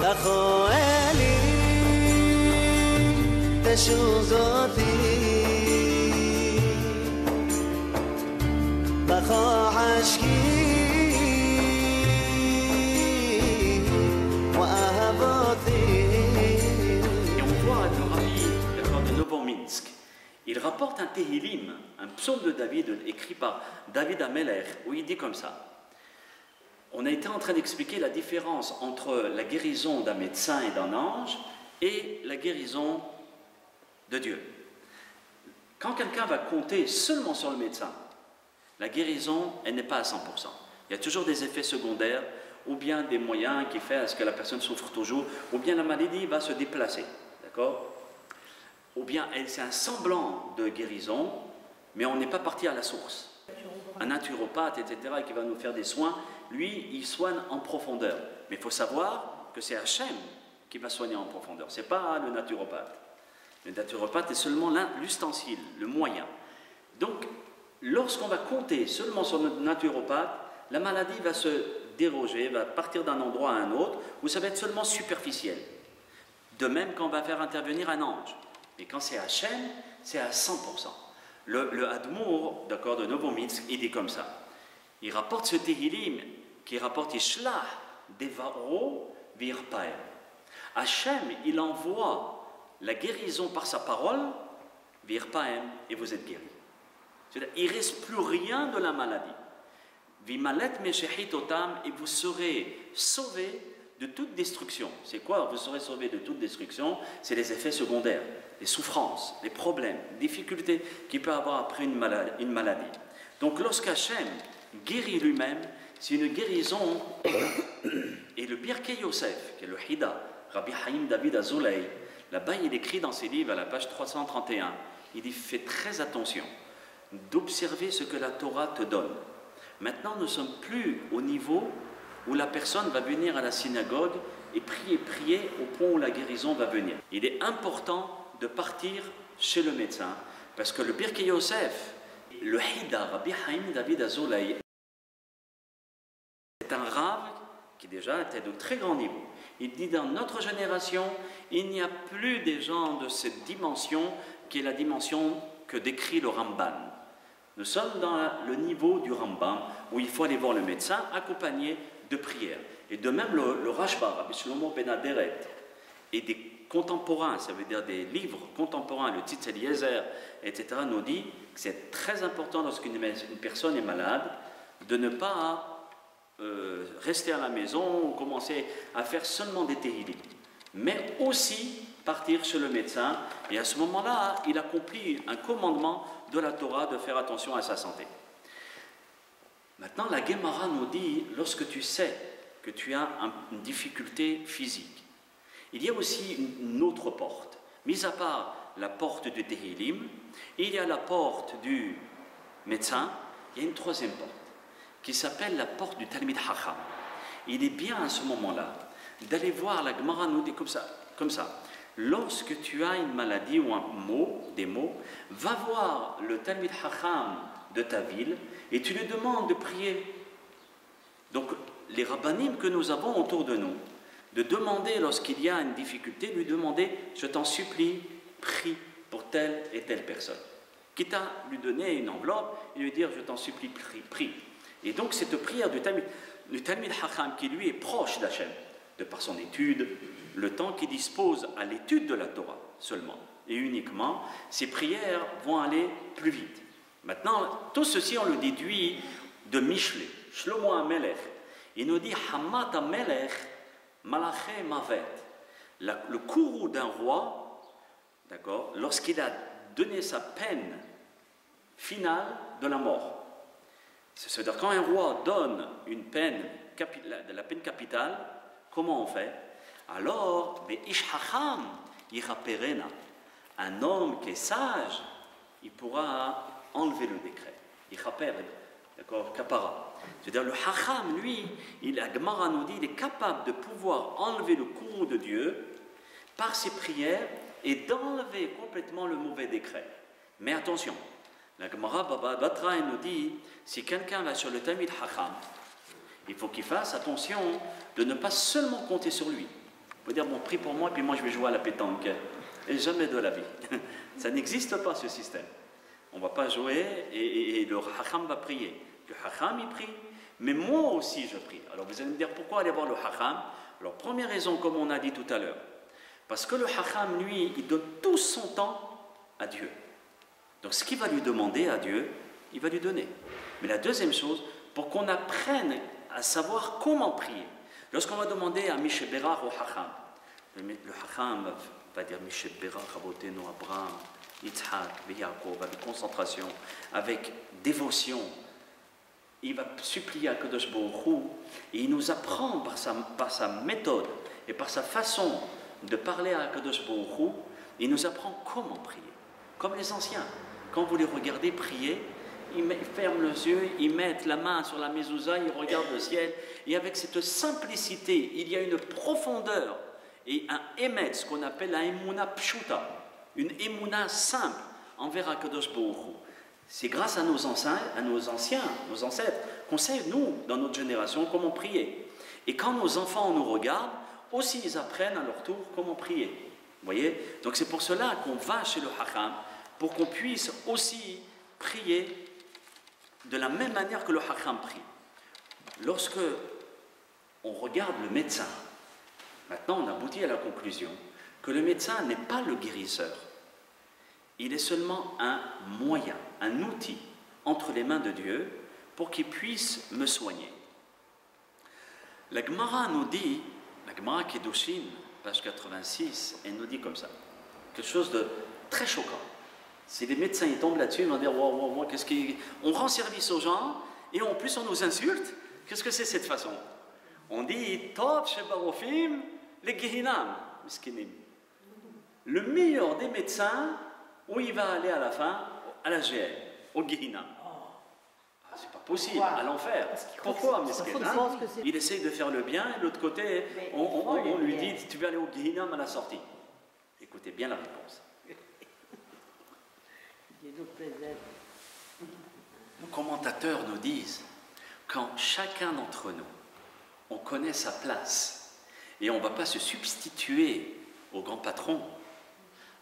לכהני תשוב אותי בכוח עשקי ואהב אותי. Et on voit le rabbi de Novominsk, il rapporte un Tehillim, un psaume de David écrit par David Amelech, où il dit comme ça. On a été en train d'expliquer la différence entre la guérison d'un médecin et d'un ange et la guérison de Dieu. Quand quelqu'un va compter seulement sur le médecin, la guérison, elle n'est pas à 100%. Il y a toujours des effets secondaires, ou bien des moyens qui font à ce que la personne souffre toujours, ou bien la maladie va se déplacer, d'accord? Ou bien c'est un semblant de guérison, mais on n'est pas parti à la source. Un naturopathe, etc., qui va nous faire des soins, lui, il soigne en profondeur. Mais il faut savoir que c'est Hachem qui va soigner en profondeur, ce n'est pas le naturopathe. Le naturopathe est seulement l'ustensile, le moyen. Donc, lorsqu'on va compter seulement sur notre naturopathe, la maladie va se déroger, va partir d'un endroit à un autre, où ça va être seulement superficiel. De même qu'on va faire intervenir un ange. Mais quand c'est Hachem, c'est à 100%. Le Admour, d'accord, de Novominsk, il dit comme ça. Il rapporte ce Tehillim, qui rapporte Ishlach Devaro Virpaem. Hachem, il envoie la guérison par sa parole, Virpaem, et vous êtes guéris. C'est-à-dire, il ne reste plus rien de la maladie. Vimalet Meshechitotam, et vous serez sauvés de toute destruction. C'est quoi? Vous serez sauvés de toute destruction. C'est les effets secondaires, les souffrances, les problèmes, les difficultés qu'il peut avoir après une maladie. Donc lorsqu'Hachem guérit lui-même, c'est une guérison. Et le Birkei Yosef, qui est le Hida, Rabbi Haïm David Azoulay, là-bas il écrit dans ses livres à la page 331, il dit: fais très attention d'observer ce que la Torah te donne. Maintenant, nous ne sommes plus au niveau où la personne va venir à la synagogue et prier au point où la guérison va venir. Il est important de partir chez le médecin, parce que le Birkei Yosef, le Hida, Rabbi Haïm David Azoulay, c'est un rave qui déjà était de très grand niveau. Il dit: dans notre génération, il n'y a plus des gens de cette dimension qui est la dimension que décrit le Ramban. Nous sommes dans le niveau du Rambam, où il faut aller voir le médecin accompagné de prières. Et de même le Rashba, Rabbi Shlomo Ben Aderet, et des contemporains, ça veut dire des livres contemporains, le Tzitz Eliezer, etc., nous dit que c'est très important lorsqu'une personne est malade de ne pas rester à la maison ou commencer à faire seulement des Tehillim, mais aussi partir chez le médecin, et à ce moment-là, il accomplit un commandement de la Torah de faire attention à sa santé. Maintenant, la Gemara nous dit, lorsque tu sais que tu as une difficulté physique, il y a aussi une autre porte. Mis à part la porte du Tehillim, il y a la porte du médecin, il y a une troisième porte, qui s'appelle la porte du Talmid Chacham. Il est bien à ce moment-là d'aller voir, la Gemara nous dit comme ça. Lorsque tu as une maladie ou des maux, va voir le Talmid Chacham de ta ville et tu lui demandes de prier. Donc, les rabbanim que nous avons autour de nous, de demander lorsqu'il y a une difficulté, lui demander: je t'en supplie, prie pour telle et telle personne. Quitte à lui donner une enveloppe et lui dire: je t'en supplie, prie. Et donc, cette prière du Talmid Chacham qui lui est proche d'Hachem, de par son étude, le temps qu'il dispose à l'étude de la Torah seulement et uniquement, ces prières vont aller plus vite. Maintenant, tout ceci on le déduit de Michelet, Shlomo HaMelech. Il nous dit: Hamat HaMelech Malaché Mavet. Le courroux d'un roi, d'accord, lorsqu'il a donné sa peine finale de la mort. C'est-à-dire, quand un roi donne une peine, la peine capitale, comment on fait? Alors, un homme qui est sage, il pourra enlever le décret. D'accord, kapara. C'est-à-dire, le hacham, lui, la Gemara nous dit, il est capable de pouvoir enlever le courroux de Dieu par ses prières et d'enlever complètement le mauvais décret. Mais attention, la Gemara Baba Batra nous dit, si quelqu'un va sur le Talmid Chacham, il faut qu'il fasse attention de ne pas seulement compter sur lui. Vous pouvez dire, bon, prie pour moi, puis moi je vais jouer à la pétanque. Et jamais de la vie. Ça n'existe pas ce système. On ne va pas jouer et le hacham va prier. Le hacham il prie, mais moi aussi je prie. Alors vous allez me dire pourquoi aller voir le hacham? Alors première raison, comme on a dit tout à l'heure, parce que le hacham, lui, il donne tout son temps à Dieu. Donc ce qu'il va lui demander à Dieu, il va lui donner. Mais la deuxième chose, pour qu'on apprenne à savoir comment prier. Lorsqu'on va demander à Mishberar au hacham, le hacham va dire Mishberar, Raboteno, Abraham, Yitzhak, Yaakov, avec concentration, avec dévotion. Il va supplier à Kadosh Baruch Hu, et il nous apprend par sa méthode et par sa façon de parler à Kadosh Baruch Hu, il nous apprend comment prier. Comme les anciens, quand vous les regardez prier, ils ferment les yeux, ils mettent la main sur la mezouza, ils regardent le ciel, et avec cette simplicité, il y a une profondeur et un émet, ce qu'on appelle la emuna pshuta, une emuna simple envers Akadosh Baruch Hu. C'est grâce à nos anciens, nos ancêtres, qu'on sait, nous, dans notre génération, comment prier. Et quand nos enfants nous regardent, aussi ils apprennent à leur tour comment prier. Vous voyez? Donc c'est pour cela qu'on va chez le hacham, pour qu'on puisse aussi prier de la même manière que le hacham prie. Lorsque on regarde le médecin, maintenant on aboutit à la conclusion que le médecin n'est pas le guérisseur. Il est seulement un moyen, un outil entre les mains de Dieu pour qu'il puisse me soigner. La Gemara nous dit, la Gemara Kedushin, page 86, elle nous dit comme ça, quelque chose de très choquant. Si les médecins ils tombent là-dessus, ils vont dire wow, qu'est-ce qui... On rend service aux gens et en plus on nous insulte. Qu'est-ce que c'est cette façon? On dit Tov shebarofim les gehinam, miskinim. Le meilleur des médecins, où il va aller à la fin, à la GL, au gehinam. Ah, c'est pas possible, à l'enfer. Pourquoi, miskin, hein? Il essaye de faire le bien et de l'autre côté, on lui dit tu vas aller au gehinam à la sortie. Écoutez bien la réponse. Nos commentateurs nous disent, quand chacun d'entre nous, on connaît sa place et on ne va pas se substituer au grand patron,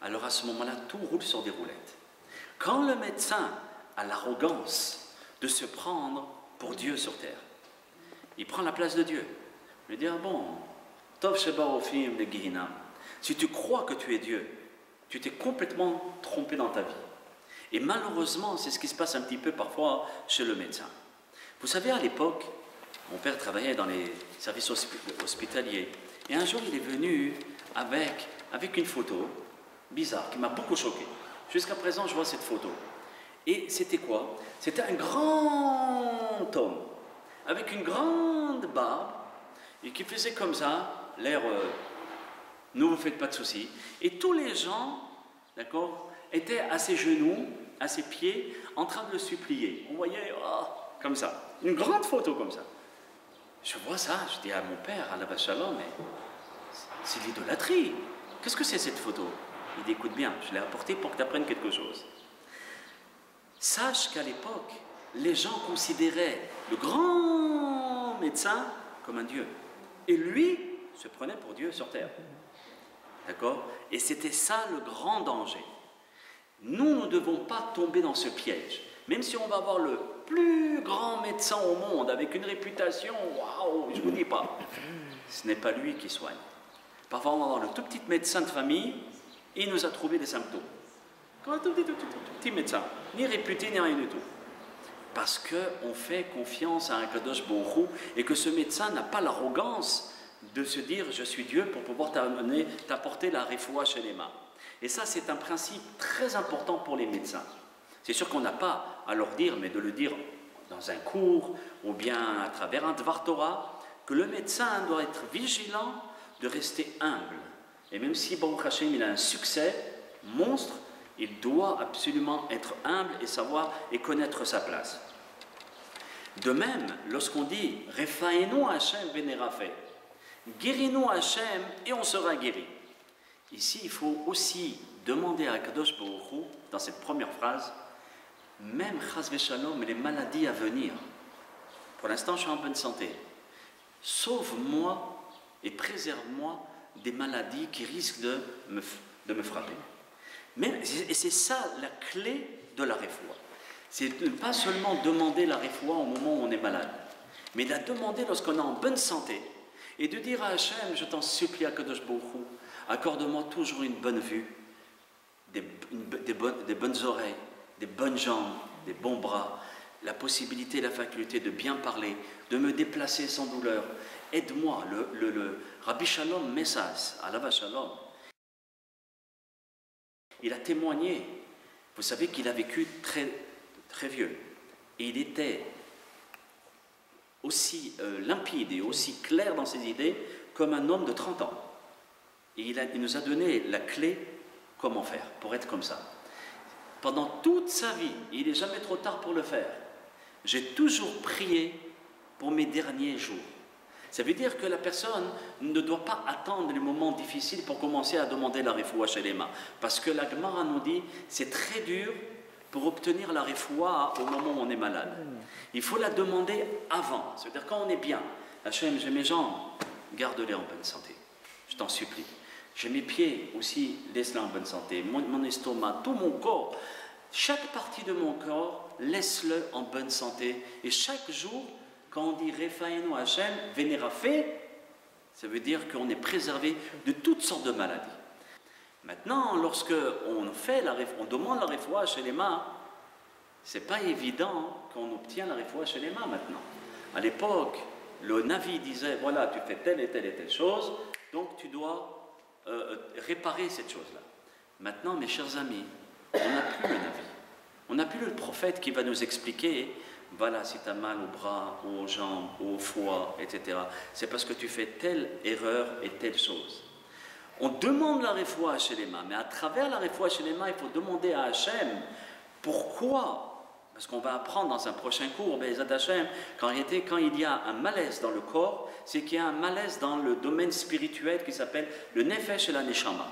alors à ce moment-là, tout roule sur des roulettes. Quand le médecin a l'arrogance de se prendre pour Dieu sur terre, il prend la place de Dieu. Il dit, ah bon, Tov Sheba Ofim de Gehinam, si tu crois que tu es Dieu, tu t'es complètement trompé dans ta vie. Et malheureusement, c'est ce qui se passe un petit peu parfois chez le médecin. Vous savez, à l'époque, mon père travaillait dans les services hospitaliers. Et un jour, il est venu avec une photo bizarre qui m'a beaucoup choqué. Jusqu'à présent, je vois cette photo. Et c'était quoi? C'était un grand homme, avec une grande barbe, et qui faisait comme ça, l'air ne vous faites pas de soucis. Et tous les gens, d'accord, étaient à ses genoux, à ses pieds, en train de le supplier. On voyait, oh, comme ça, une grande photo comme ça. Je vois ça, je dis à mon père, à la Shalom, mais c'est l'idolâtrie. Qu'est-ce que c'est cette photo? Il dit, écoute bien, je l'ai apportée pour que tu apprennes quelque chose. Sache qu'à l'époque, les gens considéraient le grand médecin comme un dieu. Et lui se prenait pour Dieu sur terre. D'accord? Et c'était ça le grand danger. Nous ne devons pas tomber dans ce piège. Même si on va avoir le plus grand médecin au monde, avec une réputation, waouh, je ne vous dis pas, ce n'est pas lui qui soigne. Parfois, on va avoir le tout petit médecin de famille, et il nous a trouvé des symptômes. Quand un tout petit médecin, ni réputé, ni rien du tout. Parce qu'on fait confiance à un Kadosh Baruch Hu, et que ce médecin n'a pas l'arrogance de se dire je suis Dieu pour pouvoir t'apporter la refoua chez les mains. Et ça, c'est un principe très important pour les médecins. C'est sûr qu'on n'a pas à leur dire, mais de le dire dans un cours ou bien à travers un Dvar Torah, que le médecin doit être vigilant de rester humble. Et même si Baruch Hashem il a un succès monstre, il doit absolument être humble et savoir et connaître sa place. De même, lorsqu'on dit Refaenu Hashem venerafé, guéris-nous Hashem et on sera guéri. Ici, il faut aussi demander à Kadosh Baruch Hu, dans cette première phrase, même Chas v'Shalom, les maladies à venir. Pour l'instant, je suis en bonne santé. Sauve-moi et préserve-moi des maladies qui risquent de me frapper. Et c'est ça la clé de la réfoua. C'est de ne pas seulement demander la réfoua au moment où on est malade, mais de la demander lorsqu'on est en bonne santé. Et de dire à Hachem, je t'en supplie, Akadosh Baruch Hu, accorde-moi toujours une bonne vue, des bonnes oreilles, des bonnes jambes, des bons bras, la possibilité, la faculté de bien parler, de me déplacer sans douleur. Aide-moi, le Rabbi Shalom Messas, Alava Shalom, il a témoigné. Vous savez qu'il a vécu très, très vieux. Et il était aussi limpide et aussi clair dans ses idées comme un homme de 30 ans. Et il nous a donné la clé comment faire pour être comme ça. Pendant toute sa vie, il n'est jamais trop tard pour le faire. J'ai toujours prié pour mes derniers jours. Ça veut dire que la personne ne doit pas attendre les moments difficiles pour commencer à demander la refoua chez les mains. Parce que la Gemara nous dit c'est très dur pour obtenir la refoua au moment où on est malade. Il faut la demander avant. C'est-à-dire quand on est bien. Hachem, j'ai mes jambes, garde-les en bonne santé. Je t'en supplie. J'ai mes pieds aussi, laisse-les en bonne santé. Mon estomac, tout mon corps, chaque partie de mon corps, laisse-le en bonne santé. Et chaque jour, quand on dit Refaenu Hachem, Vénérafé, ça veut dire qu'on est préservé de toutes sortes de maladies. Maintenant, lorsque on demande la refoua chez les mains, c'est pas évident qu'on obtient la refoua chez les mains maintenant. À l'époque, le Navi disait voilà, tu fais telle et telle et telle chose, donc tu dois réparer cette chose-là. Maintenant, mes chers amis, on n'a plus le Navi. On n'a plus le prophète qui va nous expliquer voilà, si tu as mal au bras, aux jambes, au foie, etc. C'est parce que tu fais telle erreur et telle chose. On demande la refoua chez les mains, mais à travers la refoua chez les mains, il faut demander à Hachem pourquoi. Parce qu'on va apprendre dans un prochain cours, Be'ezat Hachem, quand il y a un malaise dans le corps, c'est qu'il y a un malaise dans le domaine spirituel qui s'appelle le Nefesh et la Neshama.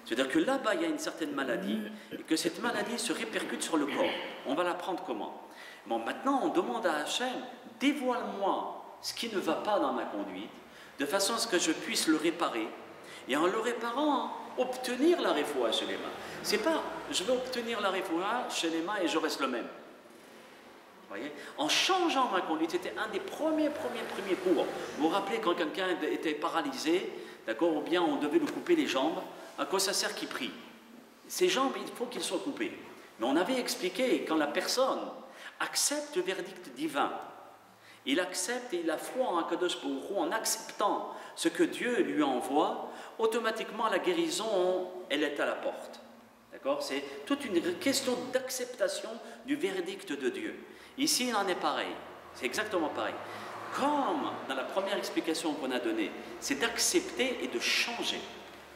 C'est-à-dire que là-bas, il y a une certaine maladie, et que cette maladie se répercute sur le corps. On va l'apprendre comment. Bon, maintenant, on demande à Hachem, dévoile-moi ce qui ne va pas dans ma conduite, de façon à ce que je puisse le réparer, et en le réparant, obtenir la refoua chez les mains. C'est pas, je vais obtenir la refoua chez les mains et je reste le même. Vous voyez? En changeant ma conduite, c'était un des premiers cours. Vous vous rappelez quand quelqu'un était paralysé, d'accord, ou bien on devait lui couper les jambes, à quoi ça sert qu'il prie? Ses jambes, il faut qu'ils soient coupées. Mais on avait expliqué, quand la personne accepte le verdict divin, il accepte et il a foi en Akadosh Baruch Hu, en acceptant ce que Dieu lui envoie, automatiquement la guérison, elle est à la porte. D'accord? C'est toute une question d'acceptation du verdict de Dieu. Ici, il en est pareil. C'est exactement pareil. Comme dans la première explication qu'on a donnée, c'est d'accepter et de changer,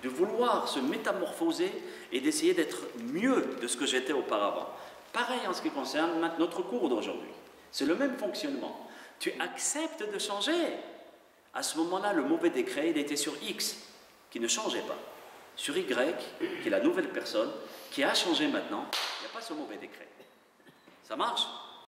de vouloir se métamorphoser et d'essayer d'être mieux de ce que j'étais auparavant. Pareil en ce qui concerne notre cours d'aujourd'hui. C'est le même fonctionnement. Tu acceptes de changer. À ce moment-là, le mauvais décret, il était sur X, qui ne changeait pas. Sur Y, qui est la nouvelle personne, qui a changé maintenant, il n'y a pas ce mauvais décret. Ça marche?